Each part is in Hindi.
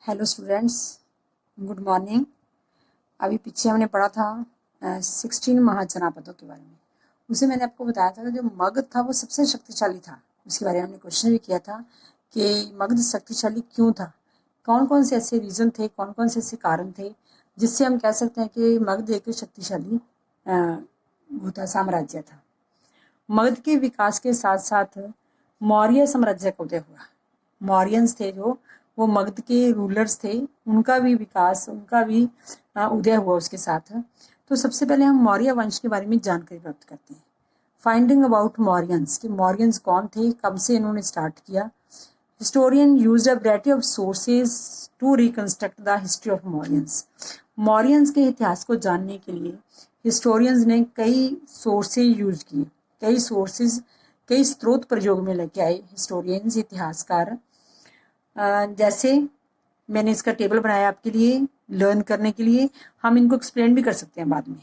Hello students, good morning. अभी पीछे हमने पढ़ा था 16 महाजनापदों के बारे में। उसे मैंने आपको बताया था कि जो मगध था वो सबसे शक्तिशाली था। उसके बारे में हमने क्वेश्चन भी किया था कि मगध शक्तिशाली क्यों था, कौन कौन से ऐसे रीज़न थे, कौन कौन से ऐसे कारण थे जिससे हम कह सकते हैं कि मगध एक शक्तिशाली वो था, साम्राज्य था। मगध के विकास के साथ साथ मौर्य साम्राज्य का उदय हुआ। मौर्यंस थे जो वो मगध के रूलर्स थे, उनका भी विकास, उनका भी उदय हुआ उसके साथ। तो सबसे पहले हम मौर्य वंश के बारे में जानकारी प्राप्त करते हैं। फाइंडिंग अबाउट मौर्यंस, कि मौर्यंस कौन थे, कब से इन्होंने स्टार्ट किया। Historian used a variety of sources to reconstruct the history of Mauryans. Mauryans के इतिहास को जानने के लिए हिस्टोरियंस ने कई सोर्सेज यूज किए, कई स्रोत प्रयोग में लेके आए हिस्टोरियंस, इतिहासकार। जैसे मैंने इसका टेबल बनाया आपके लिए लर्न करने के लिए। हम इनको एक्सप्लेन भी कर सकते हैं, बाद में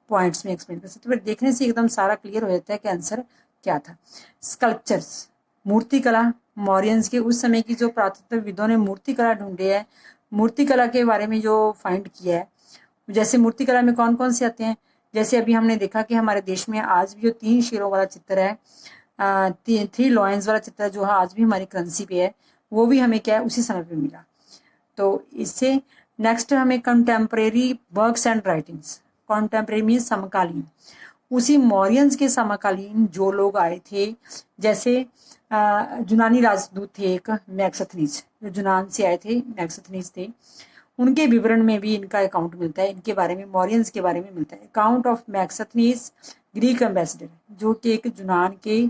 पॉइंट्स में एक्सप्लेन कर सकते हैं, पर देखने से एकदम सारा क्लियर हो जाता है कि आंसर क्या था। स्कल्पचर्स, मूर्तिकला। मौर्यंस के उस समय की जो पुरातत्वविदों ने मूर्तिकला ढूंढी है, मूर्तिकला के बारे में जो फाइंड किया है, जैसे मूर्तिकला में कौन कौन से आते हैं। जैसे अभी हमने देखा कि हमारे देश में आज भी जो 3 शेरों वाला चित्र है, 3 लॉयंस वाला चित्र जो है आज भी हमारी करेंसी पे है, वो भी हमें क्या है उसी समय पे मिला। तो इससे नेक्स्ट हमें contemporary works and writings. Contemporary mean समकालीन, उसी मौर्यंस के समकालीन जो लोग आए थे, जैसे यूनानी राजदूत थे एक मैक्सथनीज, जो यूनान से आए थे, मैक्सथनीज थे, उनके विवरण में भी इनका अकाउंट मिलता है, इनके बारे में, मौर्यंस के बारे में मिलता है। अकाउंट ऑफ मैक्सथनीज ग्रीक एम्बेसडर, जो कि एक यूनान के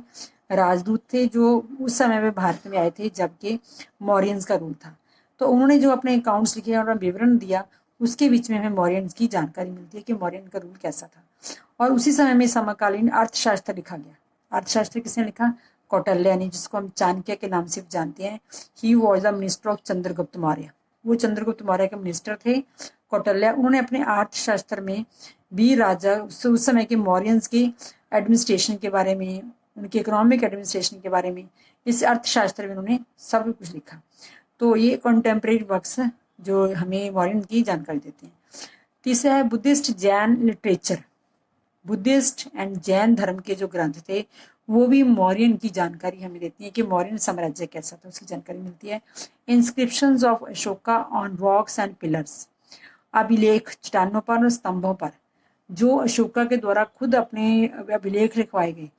राजदूत थे जो उस समय में भारत में आए थे जबकि मौर्यंस का रूल था। तो उन्होंने जो अपने अकाउंट्स लिखे और विवरण दिया, उसके बीच में हमें मौर्यंस की जानकारी मिलती है कि मौर्यन का रूल कैसा था। और उसी समय में समकालीन अर्थशास्त्र लिखा गया। अर्थशास्त्र किसने लिखा? कौटिल्य ने, जिसको हम चाणक्य के नाम से जानते हैं। He was the minister of Chandragupta Maurya, वो चंद्रगुप्त मौर्य के मिनिस्टर थे कौटिल्य। उन्होंने अपने अर्थशास्त्र में भी राजा उस समय के मौर्यंस के एडमिनिस्ट्रेशन के बारे में, उनके इकोनॉमिक एडमिनिस्ट्रेशन के बारे में, इस अर्थशास्त्र में उन्होंने सब कुछ लिखा। तो ये कंटेम्प्रेरी वर्क्स जो हमें मौर्यन की जानकारी देते हैं। तीसरा है Buddhist Jain literature. Buddhist and Jain धर्म के जो ग्रंथ थे वो भी मौर्यन की जानकारी हमें देती है कि मौर्यन साम्राज्य कैसा था, उसकी जानकारी मिलती है। Inscriptions of Ashoka on rocks and pillars, अभिलेख चट्टानों पर और स्तंभों पर जो अशोका के द्वारा खुद अपने अभिलेख लिखवाए गए,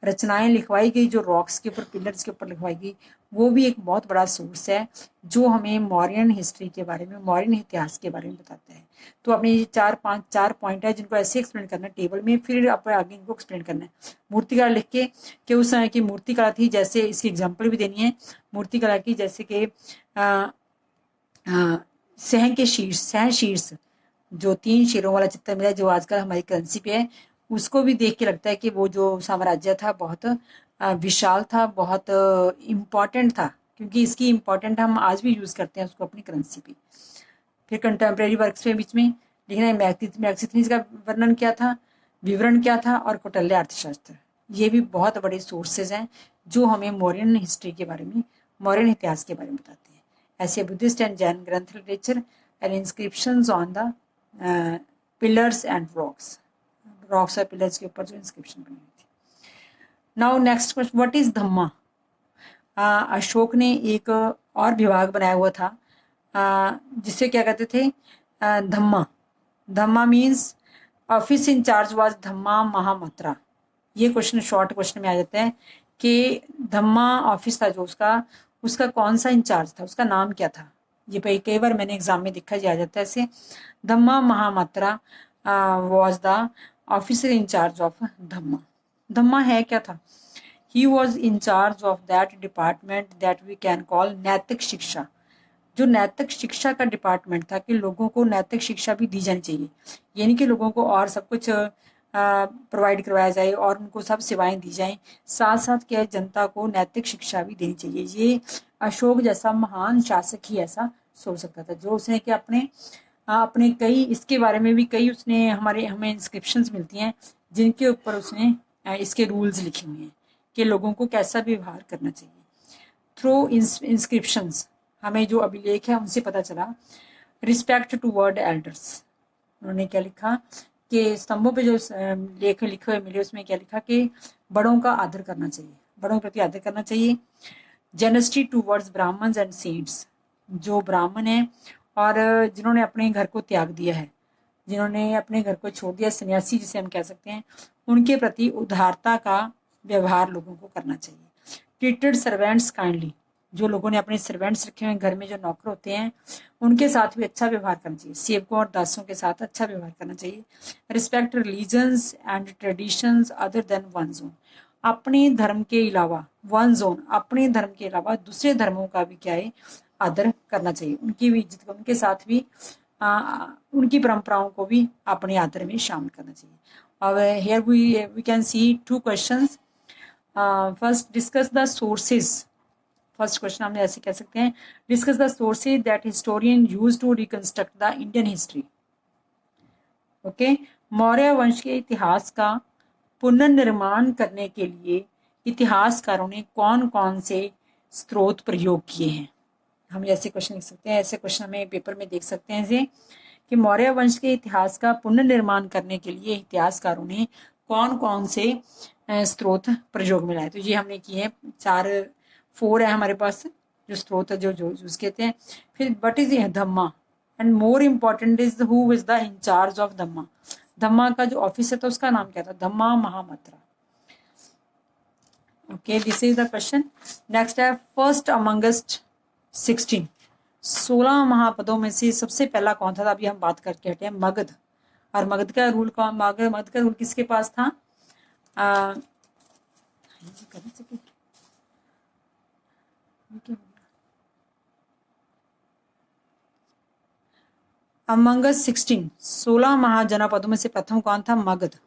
रचनाएं लिखवाई गई, जो रॉक्स के ऊपर, पिलर्स के ऊपर लिखवाई गई, वो भी एक बहुत बड़ा सोर्स है जो हमें मौर्यन हिस्ट्री के बारे में, मौर्यन इतिहास के बारे में बताता है। तो अपने ये 4 पॉइंट है जिनको ऐसे एक्सप्लेन करना है टेबल में, फिर आप आगे इनको एक्सप्लेन करना है। मूर्तिकला लिख के कि उस समय की मूर्तिकला थी, जैसे इसकी एग्जाम्पल भी देनी है मूर्तिकला की, जैसे कि सह शीर्ष जो 3 शेरों वाला चित्र मिला जो आजकल हमारी करेंसी पे है, उसको भी देख के लगता है कि वो जो साम्राज्य था बहुत विशाल था, बहुत इम्पॉर्टेंट था, क्योंकि इसकी इम्पॉर्टेंट हम आज भी यूज करते हैं उसको अपनी करेंसी पे। फिर कंटेम्प्रेरी वर्क्स में बीच में लिखना है मैक्सिथनीज का वर्णन क्या था, विवरण क्या था, और कौटिल्य अर्थशास्त्र। ये भी बहुत बड़े सोर्सेज हैं जो हमें मौर्यन हिस्ट्री के बारे में, मौर्यन इतिहास के बारे में बताते हैं। ऐसे बुद्धिस्ट एंड जैन ग्रंथ literature and inscriptions on the pillars and rocks और पिलर्स के ऊपर जो इंस्क्रिप्शन बनी हुई थी। Now next question, what is dhamma? Ashok ने एक और विभाग बनाया हुआ था जिससे क्या कहते थे, dhamma. Dhamma means office in charge was dhamma mahamatra. ये क्वेश्चन शॉर्ट क्वेश्चन में आ जाता है कि धम्मा ऑफिस था जो उसका कौन सा इंचार्ज था, उसका नाम क्या था। ये कई बार मैंने एग्जाम में देखा जा जाता है ऐसे। Dhamma mahamatra was the officer in charge of dhamma. Dhamma है क्या था? He was in charge of that department that we can call naitik shiksha. जो नैतिक शिक्षा का डिपार्टमेंट था कि लोगों को नैतिक शिक्षा भी दी जानी चाहिए, यानी कि लोगों को और सब कुछ प्रोवाइड करवाया जाए और उनको सब सेवाएं दी जाएं, साथ साथ क्या जनता को नैतिक शिक्षा भी देनी चाहिए। ये अशोक जैसा महान शासक ही ऐसा सोच सकता था, जो उसने कि अपने कई, इसके बारे में भी कई उसने हमें इंस्क्रिप्शंस मिलती हैं जिनके ऊपर उसने इसके रूल्स लिखे हुए हैं कि लोगों को कैसा व्यवहार करना चाहिए। थ्रू इंस्क्रिप्शंस, हमें जो अभिलेख है उनसे पता चला। रिस्पेक्ट टूवर्ड एल्डर्स, उन्होंने क्या लिखा कि स्तंभों पे जो लेख लिखे हुए मिले उसमें क्या लिखा कि बड़ों का आदर करना चाहिए, बड़ों के प्रति आदर करना चाहिए। जेनस्टी टूवर्ड्स ब्राह्मण्स एंड सेंट्स, जो ब्राह्मण हैं और जिन्होंने अपने घर को त्याग दिया है, जिन्होंने अपने घर को छोड़ दिया, सन्यासी जिसे हम कह सकते हैं, उनके प्रति उदारता का व्यवहार लोगों को करना चाहिए। ट्रीटेड सर्वेंट्स काइंडली, जो लोगों ने अपने सर्वेंट्स रखे हुए हैं घर में, जो नौकर होते हैं, उनके साथ भी अच्छा व्यवहार करना चाहिए। सेवकों और दासों के साथ अच्छा व्यवहार करना चाहिए। Respect religions and traditions other than one's own, अपने धर्म के अलावा, वन्स ओन अपने धर्म के अलावा दूसरे धर्मों का भी क्या है, आदर करना चाहिए, उनकी भी इज्जत, उनके साथ भी उनकी परंपराओं को भी अपने आदर में शामिल करना चाहिए। अब here we can see two questions. First, discuss the sources. First question हमने ऐसे कह सकते हैं, discuss the sources that historian use to reconstruct the Indian history. Okay, Maurya वंश के इतिहास का पुनर्निर्माण करने के लिए इतिहासकारों ने कौन कौन से स्रोत प्रयोग किए हैं। हम ऐसे क्वेश्चन लिख सकते हैं, ऐसे क्वेश्चन हमें पेपर में देख सकते हैं ऐसे कि मौर्य वंश के इतिहास का पुनर्निर्माण करने के लिए इतिहासकारों ने कौन कौन से स्रोत प्रयोग में लाए। तो ये हमने किए हैं, 4 है हमारे पास जो स्रोत है जो यूज कहते हैं। फिर what is dhamma, and more important is who is the in-charge of dhamma. Dhamma का जो ऑफिसर था उसका नाम क्या था, dhamma mahamatra. Okay, this is the question. Next है, फर्स्ट अमंगस्ट 16 महापदों में से सबसे पहला कौन था। अभी हम बात करके हटे हैं मगध, और मगध का रूल कौन, मगध का रूल किसके पास था। अमंगस 16 महाजनपदों में से प्रथम कौन था, मगध।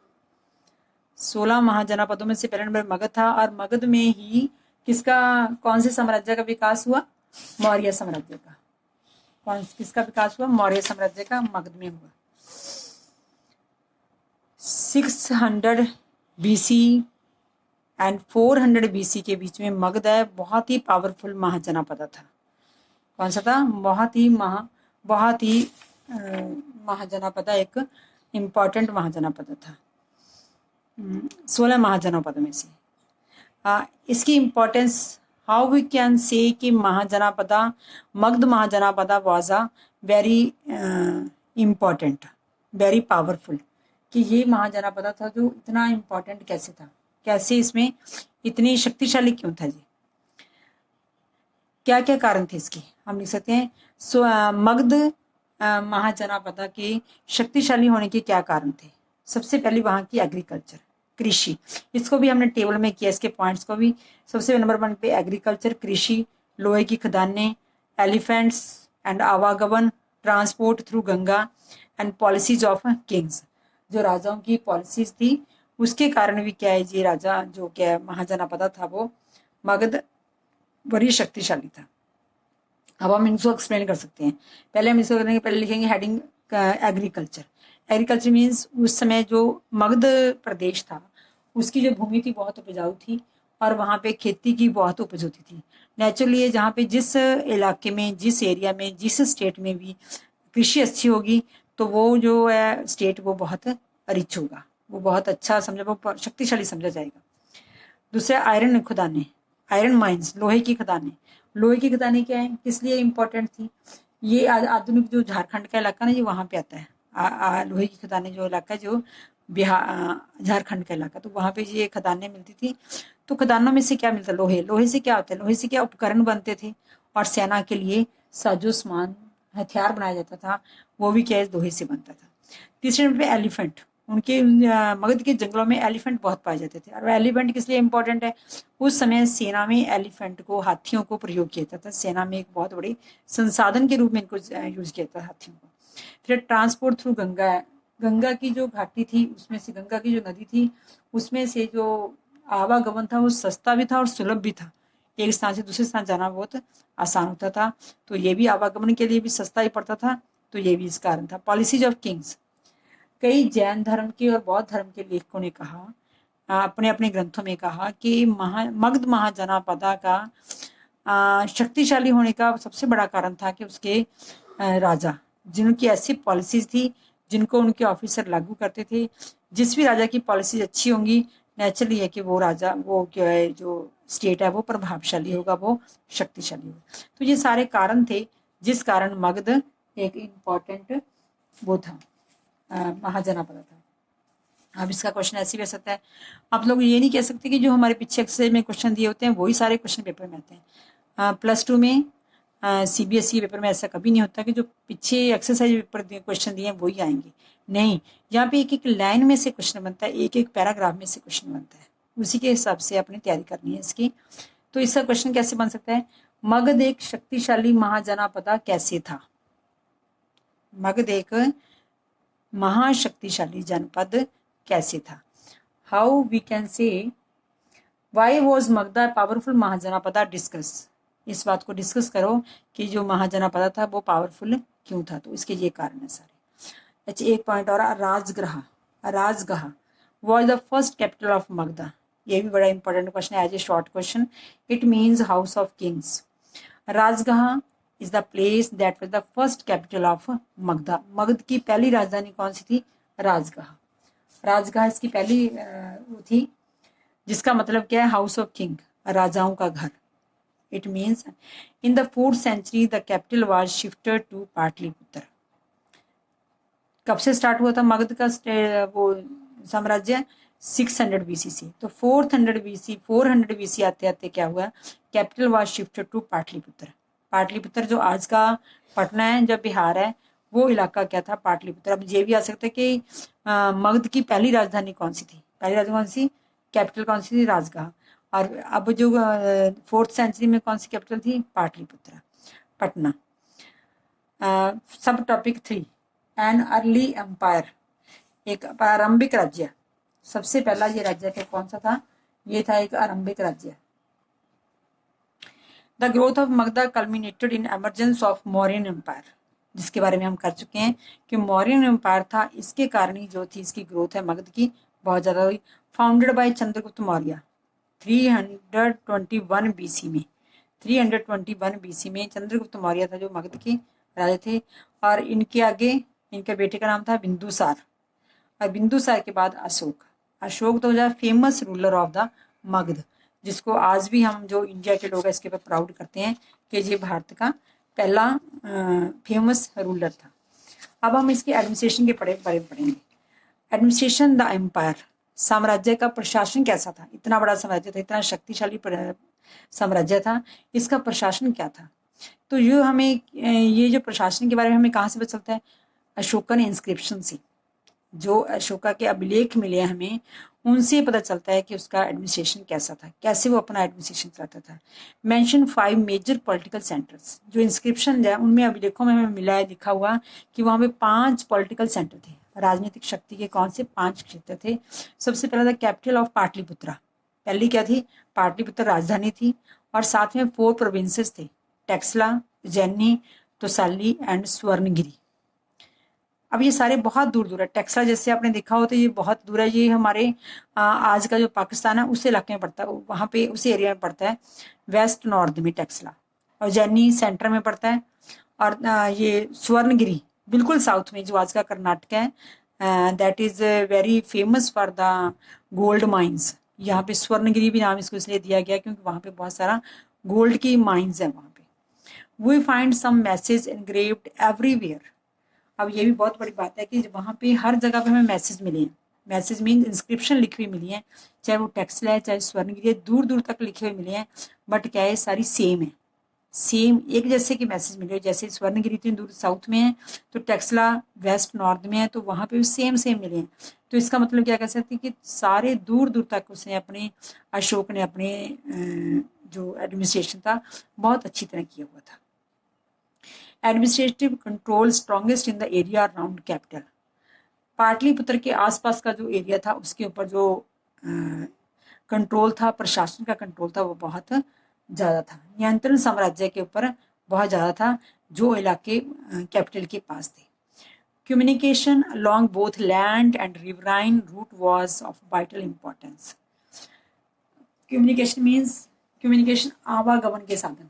16 महाजनपदों में से पहला नंबर मगध था, और मगध में ही किसका, कौन से साम्राज्य का विकास हुआ, मौर्य साम्राज्य का। किसका विकास हुआ, मौर्य साम्राज्य का मगध में हुआ। 600 BC एंड 400 BC के बीच में मगध है बहुत ही पावरफुल महाजनपद था। कौन सा था, बहुत ही महाजनपद, एक इम्पॉर्टेंट महाजनपद था 16 महाजनपद में से। इसकी इम्पोर्टेंस, हाउ वी कैन से कि Mahajanapada, Magadh Mahajanapada was a very important, very powerful, कि ये महाजनपदा था जो इतना इम्पॉर्टेंट कैसे था, कैसे इसमें इतनी शक्तिशाली क्यों था जी, क्या क्या कारण थे इसके, हम लिख सकते हैं। मगध महाजनपदा के शक्तिशाली होने के क्या कारण थे। सबसे पहले वहाँ की एग्रीकल्चर, कृषि, इसको भी हमने टेबल में किया, इसके पॉइंट्स को भी। सबसे नंबर 1 पे एग्रीकल्चर, कृषि, लोहे की खदानें, एलिफेंट्स एंड आवागमन, transport through Ganga and policies of Kings, जो राजाओं की पॉलिसीज थी उसके कारण भी क्या है जी, राजा जो क्या महाजनपदा था वो मगध बड़ी शक्तिशाली था। अब हम इनको एक्सप्लेन कर सकते हैं। पहले हम इसको करने के पहले लिखेंगे हेडिंग एग्रीकल्चर। एग्रीकल्चर मीन्स उस समय जो मगध प्रदेश था उसकी जो भूमि थी बहुत उपजाऊ थी, और वहाँ पे खेती की बहुत उपज होती थी। नेचुरली जहाँ पे जिस इलाके में, जिस एरिया में, जिस स्टेट में भी कृषि अच्छी होगी तो वो जो है स्टेट वो बहुत रिच होगा, वो बहुत अच्छा समझा, वो शक्तिशाली समझा जाएगा। दूसरा आयरन खदानें, आयरन माइंस, लोहे की खदानें। लोहे की खदानें क्या है, किस लिए इम्पोर्टेंट थी, ये आधुनिक जो झारखंड का इलाका ना ये वहाँ पे आता है। लोहे की खदानें जो इलाका जो बिहार झारखंड का इलाका, तो वहाँ पे ये खदानें मिलती थी। तो खदानों में से क्या मिलता, लोहे। लोहे से क्या होता है, लोहे से क्या उपकरण बनते थे, और सेना के लिए साजो सामान, हथियार बनाया जाता था, वो भी क्या लोहे से बनता था। तीसरे नंबर पे एलिफेंट, उनके मगध के जंगलों में एलिफेंट बहुत पाए जाते थे। और एलिफेंट किस लिए इम्पोर्टेंट है, उस समय सेना में एलिफेंट को, हाथियों को प्रयोग किया जाता था, सेना में एक बहुत बड़ी संसाधन के रूप में इनको यूज किया जाता था हाथियों को। फिर ट्रांसपोर्ट थ्रू गंगा है, गंगा की जो घाटी थी उसमें से, गंगा की जो नदी थी उसमें से जो आवागमन था वो सस्ता भी था और सुलभ भी था, एक स्थान से दूसरे स्थान जाना बहुत आसान होता था, तो ये भी आवागमन के लिए भी सस्ता ही पड़ता था, तो ये भी इस कारण था। पॉलिसीज ऑफ किंग्स, कई जैन धर्म के और बौद्ध धर्म के लेखकों ने कहा, अपने अपने ग्रंथों में कहा कि मगध महाजनपदा का शक्तिशाली होने का सबसे बड़ा कारण था कि उसके राजा, जिनकी ऐसी पॉलिसीज थी जिनको उनके ऑफिसर लागू करते थे। जिस भी राजा की पॉलिसीज अच्छी होंगी, नेचुरली है कि वो राजा, वो क्या है, जो स्टेट है वो प्रभावशाली होगा, वो शक्तिशाली होगा। तो ये सारे कारण थे जिस कारण मगध एक इम्पॉर्टेंट वो था, महाजनापद था। अब इसका क्वेश्चन ऐसे भी आ सकता है, आप लोग ये नहीं कह सकते कि जो हमारे पीछे एक्सरसाइज में क्वेश्चन दिए होते हैं वही सारे क्वेश्चन पेपर में आते हैं। +2 में CBSE पेपर में ऐसा कभी नहीं होता कि जो पीछे एक्सरसाइज पेपर क्वेश्चन दिए हैं वही आएंगे। नहीं, यहाँ पे एक एक लाइन में से क्वेश्चन बनता है, एक एक पैराग्राफ में से क्वेश्चन बनता है, उसी के हिसाब से अपनी तैयारी करनी है इसकी। तो इसका क्वेश्चन कैसे बन सकता है, मगध एक शक्तिशाली महाजनापद कैसे था? मगध एक महाशक्तिशाली जनपद कैसे था? How we can say why was Magadha powerful mahajanapada discuss. इस बात को डिस्कस करो कि जो महाजनापद था वो पावरफुल क्यों था, तो इसके ये कारण है सारे। अच्छा, एक पॉइंट और, Rajgriha was the first capital of Magadha. ये भी बड़ा इंपॉर्टेंट क्वेश्चन है, as a short question. It means house of kings. Rajgriha is the place that was the first capital of Magadha. Magadha की पहली राजधानी कौन सी थी? राजगृह। राजगृह इसकी पहली वो थी, जिसका मतलब क्या है, हाउस ऑफ किंग, राजाओं का घर। It means in the 4th century the capital was shifted to Pataliputra. कब से स्टार्ट हुआ था मगध का वो साम्राज्य? 600 BC से। तो 400 BC आते आते क्या हुआ, capital was shifted to Pataliputra. Pataliputra जो आज का पटना है, जब बिहार है, वो इलाका क्या था? पाटलिपुत्र। अब ये भी आ सकता है कि मगध की पहली राजधानी कौन सी थी? पहली राजधानी कौन सी, कैपिटल कौन सी थी? राजगृह। और अब जो 4th century में कौन सी कैपिटल थी? पाटलिपुत्र, पटना। सब टॉपिक 3, एन अर्ली एम्पायर, एक प्रारंभिक राज्य। सबसे पहला ये राज्य कौन सा था? ये था एक आरंभिक राज्य। The growth of Magadha culminated in emergence of Mauryan empire, जिसके बारे में हम कर चुके हैं कि मौर्यन एम्पायर था, इसके कारण ही जो थी इसकी ग्रोथ है मगध की बहुत ज्यादा हुई। Founded by Chandragupta Maurya 321 BC में। 321 BC में चंद्रगुप्त मौर्य था जो मगध के राजा थे। और इनके आगे इनके बेटे का नाम था बिंदुसार, और बिंदुसार के बाद अशोक तो जो famous ruler of the Magadh, जिसको आज भी हम जो इंडिया के लोग हैं इसके ऊपर प्राउड करते हैं कि ये भारत का पहला फेमस रूलर था। अब हम इसके एडमिनिस्ट्रेशन के बारे में पढ़ेंगे। एडमिनिस्ट्रेशन द एम्पायर, साम्राज्य का प्रशासन कैसा था? इतना बड़ा साम्राज्य था, इतना शक्तिशाली साम्राज्य था, इसका प्रशासन क्या था? तो ये हमें ये जो प्रशासन के बारे में हमें कहाँ से पता चलता है? अशोकन इंस्क्रिप्शन से, जो अशोका के अभिलेख मिले हमें, उनसे पता चलता है कि उसका एडमिनिस्ट्रेशन कैसा था, कैसे वो अपना एडमिनिस्ट्रेशन चलाता था। मेंशन 5 मेजर पॉलिटिकल सेंटर्स, जो इंस्क्रिप्शन है उनमें अभिलेखों में हमें मिला है, लिखा हुआ कि वहाँ पे 5 पॉलिटिकल सेंटर थे, राजनीतिक शक्ति के कौन से 5 क्षेत्र थे। सबसे पहला था कैपिटल ऑफ पाटलिपुत्रा। पहली क्या थी? पाटलिपुत्र राजधानी थी, और साथ में 4 प्रोविंसेस थे, टेक्सला, उज्जैनी, तोसाली एंड स्वर्णगिरी। अब ये सारे बहुत दूर दूर है। टेक्सला जैसे आपने देखा हो तो ये बहुत दूर है, ये हमारे आज का जो पाकिस्तान है उस इलाके में पड़ता है, वहाँ पे उसी एरिया में पड़ता है, वेस्ट नॉर्थ में टेक्सला। और उज्जैनी सेंटर में पड़ता है, और ये स्वर्णगिरी बिल्कुल साउथ में, जो आज का कर्नाटक है, that is very famous for the gold mines. यहाँ पे स्वर्णगिरी भी नाम इसको इसलिए दिया गया क्योंकि वहाँ पे बहुत सारा गोल्ड की माइंस है वहाँ पे। We find some message engraved everywhere. अब ये भी बहुत बड़ी बात है कि वहाँ पे हर जगह पे हमें मैसेज मिले हैं। मैसेज मीन इंस्क्रिप्शन लिखी हुई मिली है, चाहे वो टेक्सला है चाहे स्वर्णगिरी है, दूर दूर तक लिखे हुए मिले हैं, बट क्या है, सारी सेम है, सेम एक जैसे की मैसेज मिले। जैसे स्वर्णगिरी इतनी दूर साउथ में है, तो टेक्सला वेस्ट नॉर्थ में है, तो वहाँ पे भी सेम मिले हैं। तो इसका मतलब क्या कह सकते हैं कि सारे दूर दूर तक उसने अपने, अशोक ने अपने जो एडमिनिस्ट्रेशन था बहुत अच्छी तरह किया हुआ था। Administrative control strongest in the area around capital. Pataliputra के आसपास का जो एरिया था उसके ऊपर जो कंट्रोल था, प्रशासन का कंट्रोल था, वो बहुत ज़्यादा था, नियंत्रण साम्राज्य के ऊपर बहुत ज़्यादा था, जो इलाके कैपिटल के पास थे। Communication along both land and riverine route was of vital importance. Communication means communication आवागमन के साधन।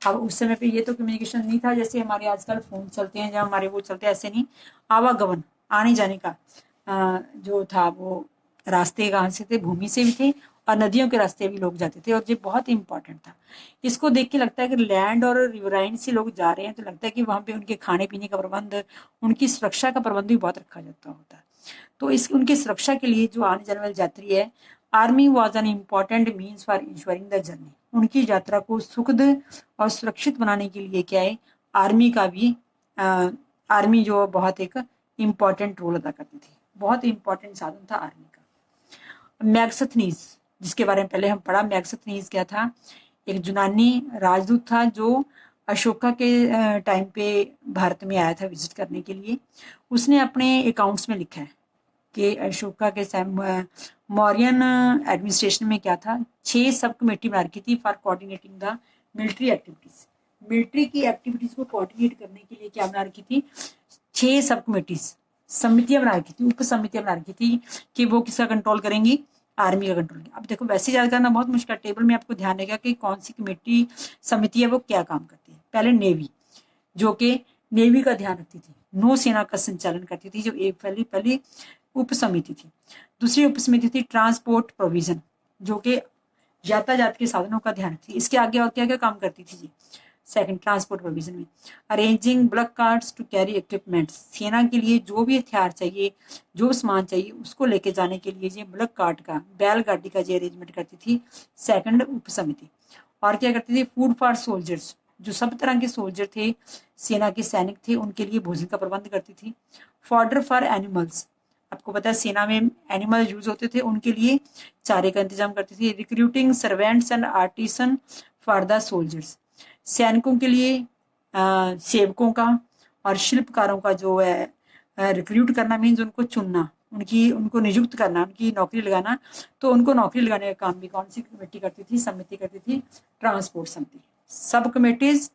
अब उस समय पे ये तो कम्युनिकेशन नहीं था जैसे हमारे आजकल फोन चलते हैं या हमारे वो चलते हैं, ऐसे नहीं। आवागमन, आने जाने का जो था वो रास्ते कहाँ से थे, भूमि से भी थे और नदियों के रास्ते भी लोग जाते थे, और ये बहुत इंपॉर्टेंट था। इसको देख के लगता है कि लैंड और रिवराइन से लोग जा रहे हैं तो लगता है कि वहाँ पे उनके खाने पीने का प्रबंध, उनकी सुरक्षा का प्रबंध भी बहुत रखा जाता होता है। तो इस उनकी सुरक्षा के लिए जो आने जाने वाले यात्री है, army was an important means for ensuring the journey. उनकी यात्रा को सुखद और सुरक्षित बनाने के लिए क्या है, आर्मी का भी आर्मी जो बहुत एक इम्पॉर्टेंट रोल अदा करती थी, बहुत इंपॉर्टेंट साधन था आर्मी का। मैगस्थनीज, जिसके बारे में पहले हम पढ़ा, मैगस्थनीज क्या था, एक यूनानी राजदूत था जो अशोका के टाइम पे भारत में आया था विजिट करने के लिए। उसने अपने अकाउंट्स में लिखा है कि अशोका के मौर्यन एडमिनिस्ट्रेशन में क्या था, 6 सब कमेटी बना रखी थी for coordinating the military activities. Military की एक्टिविटीज को कोऑर्डिनेट करने के लिए क्या बना रखी थी, 6 सब कमेटीज, समितियां बना रखी थी, उप समितियां बना रखी थी कि वो किसका कंट्रोल करेंगी, आर्मी का कंट्रोल। अब देखो वैसे याद करना बहुत मुश्किल, टेबल में आपको ध्यान रहेगा कि कौन सी कमेटी समिति है वो क्या काम करती है। पहले नेवी, जो कि नेवी का ध्यान रखती थी, नौसेना का संचालन करती थी, जो एक पहली उप समिति थी। दूसरी उप समिति थी ट्रांसपोर्ट प्रोविजन, जो कि यातायात के साधनों का ध्यान रखती थी। इसके आगे और क्या क्या काम करती थी जी, सेकंड ट्रांसपोर्ट प्रोविजन में arranging bullock carts to carry equipments. सेना के लिए जो भी हथियार चाहिए, जो सामान चाहिए, उसको लेके जाने के लिए ये ब्लक कार्ट का, बैलगाड़ी का ये अरेंजमेंट करती थी सेकंड उप समिति। और क्या करती थी, फूड फॉर सोल्जर्स, जो सब तरह के सोल्जर थे, सेना के सैनिक थे, उनके लिए भोजन का प्रबंध करती थी। फॉर्डर फॉर एनिमल्स, आपको पता है सेना में एनिमल यूज होते थे, उनके लिए चारे का इंतजाम करती थी। Recruiting servants and artisan for the soldiers, सैनिकों के लिए सेवकों का और शिल्पकारों का जो है रिक्रूट करना, मीन्स उनको चुनना, उनको नियुक्त करना, उनकी नौकरी लगाना। तो उनको नौकरी लगाने का काम भी कौन सी कमेटी करती थी, समिति करती थी, ट्रांसपोर्ट समिति। सब कमेटीज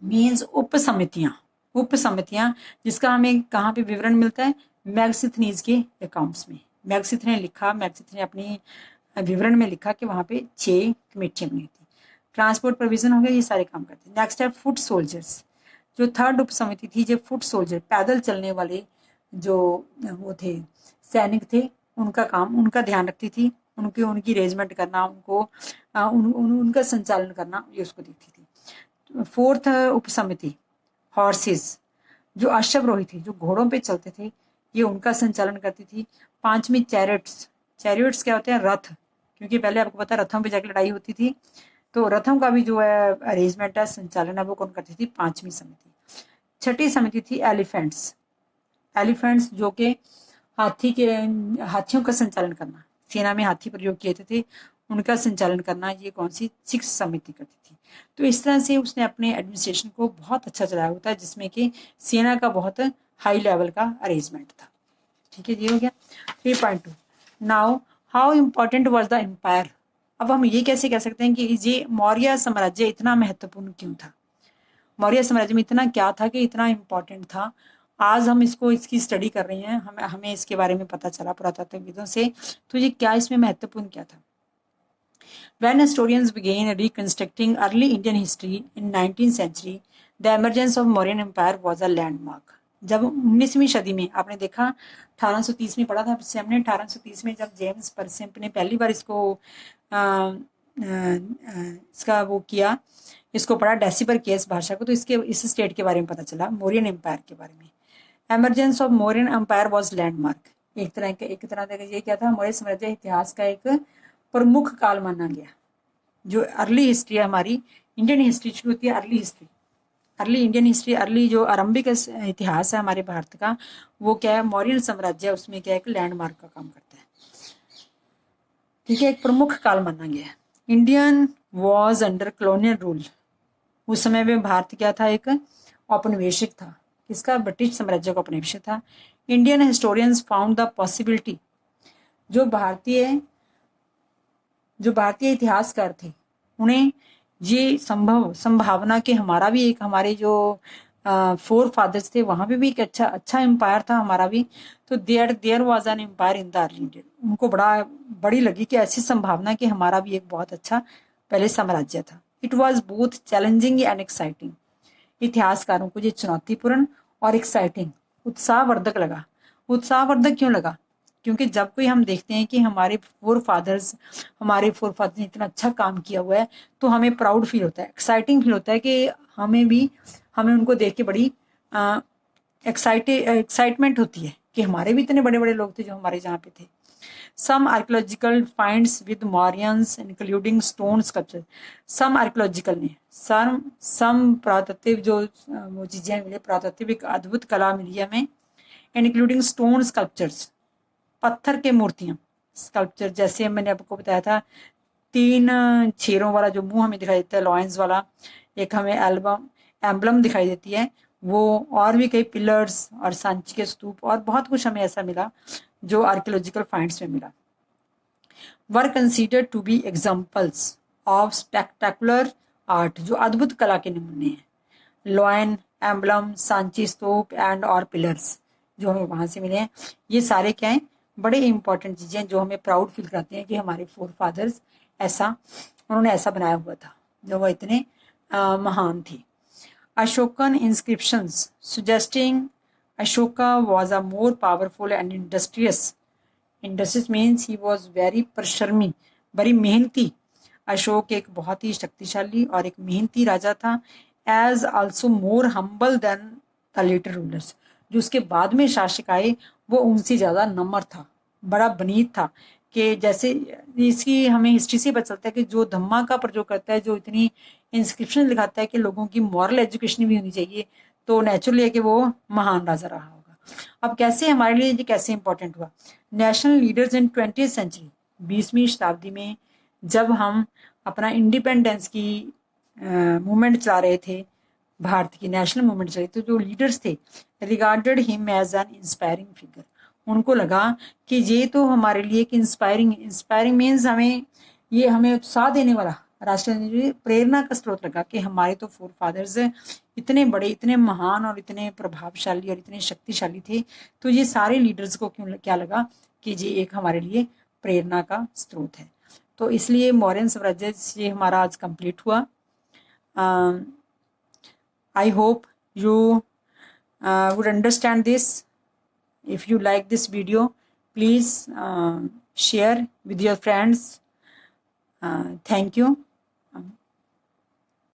मीन्स उप समितियां, जिसका हमें कहाँ पे विवरण मिलता है, मैगस्थनीज के अकाउंट्स में। मैगस्थ ने अपनी विवरण में लिखा कि वहां पे 6 कमेटियां बनी थी। ट्रांसपोर्ट प्रोविजन हो गया, ये सारे काम करते हैं। नेक्स्ट है फुट सोल्जर्स, जो थर्ड उप समिति थी, जो फुट सोल्जर, पैदल चलने वाले जो वो थे, सैनिक थे, उनका काम, उनका ध्यान रखती थी, उनकी अरेंजमेंट करना, उनका संचालन करना, ये उसको देखती थी। फोर्थ उप समिति हॉर्सेस, जो अश्वरोही थे, जो घोड़ों पे चलते थे, ये उनका संचालन करती थी। 5वीं चैरियट्स क्या होते हैं, रथ, क्योंकि पहले आपको पता है रथों पे जाकर लड़ाई होती थी, तो रथों का भी जो है अरेंजमेंट है, संचालन है, वो कौन करती थी, 5वीं समिति। 6ठी समिति थी एलिफेंट्स, जो कि हाथियों का संचालन करना, सेना में हाथी प्रयोग किए थे, उनका संचालन करना, ये कौन सी 6th समिति करती थी। तो इस तरह से उसने अपने एडमिनिस्ट्रेशन को बहुत अच्छा चलाया होता है, जिसमें कि सेना का बहुत हाई लेवल का अरेंजमेंट था। ठीक है, ये हो गया 3.2। Now how important was the empire. अब हम ये कैसे कह सकते हैं कि ये मौर्य साम्राज्य इतना महत्वपूर्ण क्यों था, मौर्य साम्राज्य में इतना क्या था कि इतना इम्पोर्टेंट था। आज हम इसकी स्टडी कर रहे हैं, हमें इसके बारे में पता चला पुरातत्वविदों से, तो ये क्या इसमें महत्वपूर्ण क्या था। When historians began reconstructing early Indian history in 19th century, the emergence of Mauryan Empire was a landmark. जब 19वीं सदी में, आपने देखा 1830 में पढ़ा था हमने, 1830 में जब जेम्स परसेप ने पहली बार इसका वो किया, इसको पढ़ा, डेसिफर किया इस भाषा को, तो इस स्टेट के बारे में पता चला, मौर्यन एम्पायर के बारे में। Emergence of Mauryan empire was landmark, एक तरह का ये क्या था, मौर्य साम्राज्य इतिहास का एक प्रमुख काल माना गया। जो अर्ली हिस्ट्री है हमारी, इंडियन हिस्ट्री शुरू होती है, अर्ली इंडियन हिस्ट्री, अर्ली जो आरंभिक इतिहास है हमारे भारत का, वो क्या है, मौर्यन साम्राज्य, उसमें क्या है, एक लैंडमार्क का काम करता है। ठीक है, एक प्रमुख काल माना गया है। Indian was under colonial rule, उस समय में भारत क्या था, एक औपनिवेशिक था। किसका, ब्रिटिश साम्राज्य का औपनिवेशिक था। Indian historians found the possibility, जो भारतीय इतिहासकार थे, उन्हें ये संभावना कि हमारे जो फोर फादर्स थे, वहां पे भी एक अच्छा एम्पायर था हमारा भी। तो there was an empire in the early Indian. उनको बड़ी लगी कि ऐसी संभावना कि हमारा भी एक बहुत अच्छा पहले साम्राज्य था। It was both challenging and exciting. इतिहासकारों को ये चुनौतीपूर्ण और एक्साइटिंग, उत्साहवर्धक लगा। उत्साहवर्धक क्यों लगा? क्योंकि जब कोई हम देखते हैं कि हमारे फोर फादर्स ने इतना अच्छा काम किया हुआ है, तो हमें प्राउड फील होता है, एक्साइटिंग फील होता है कि हमें उनको देख के बड़ी एक्साइटमेंट होती है कि हमारे भी इतने बड़े बड़े लोग थे जो हमारे यहाँ पे थे। Some archaeological finds with Mauryans including stone sculptures. Some archaeological ने some पुरातत्व जो वो चीजें मिले, पुरातत्विक अद्भुत कला मिली हमें, इंक्लूडिंग स्टोन स्कल्पचर्स, पत्थर के मूर्तियां, स्कल्पचर। जैसे मैंने आपको बताया था 3 शेरों वाला जो मुंह हमें दिखाई देता है, लॉयंस वाला, एक हमें एम्बलम दिखाई देती है वो, और भी कई पिलर्स और सांची के स्तूप और बहुत कुछ हमें ऐसा मिला जो आर्कियोलॉजिकल फाइंड्स में मिला। Were considered to be examples of spectacular art, जो अद्भुत कला के नमूने हैं। Lion, emblem, Sanchi stupa and और पिलर्स जो हमें वहां से मिले हैं, ये सारे क्या हैं? बड़े इंपॉर्टेंट चीजें जो हमें प्राउड फील कराते हैं कि हमारे फोर फादर्स उन्होंने ऐसा बनाया हुआ था, जो वो इतने महान थे। Ashokan inscriptions suggesting Ashoka was a more powerful and industrious means he was very परिश्रमी, बड़ी मेहनती। अशोक एक बहुत ही शक्तिशाली और एक मेहनती राजा था। As also more humble than the later rulers, जो उसके बाद में शासक आए वो उनसे ज्यादा नम्र था, बड़ा बनीत था। कि जैसे इसकी हमें हिस्ट्री से पता चलता है कि जो धम्मा का प्रयोग करता है, जो इतनी इंस्क्रिप्शन लिखाता है कि लोगों की मॉरल एजुकेशन भी होनी चाहिए, तो नेचुरली है कि वो महान राजा रहा होगा। अब कैसे हमारे लिए ये कैसे इंपॉर्टेंट हुआ? National leaders in 20th century, 20वीं शताब्दी में जब हम अपना इंडिपेंडेंस की मूवमेंट चला रहे थे, भारत की नेशनल मूवमेंट चली, तो जो लीडर्स थे regarded him as an inspiring figure. उनको लगा कि ये तो हमारे लिए एक इंस्पायरिंग मीन्स हमें उत्साह देने वाला, राष्ट्र प्रेरणा का स्रोत लगा कि हमारे तो फोर फादर्स इतने बड़े, इतने महान और इतने प्रभावशाली और इतने शक्तिशाली थे। तो ये सारे लीडर्स को क्या लगा कि ये एक हमारे लिए प्रेरणा का स्रोत है। तो इसलिए मौर्यन साम्राज्य ये हमारा आज कंप्लीट हुआ। I hope you would understand this. If you like this video, please share with your friends. Thank you.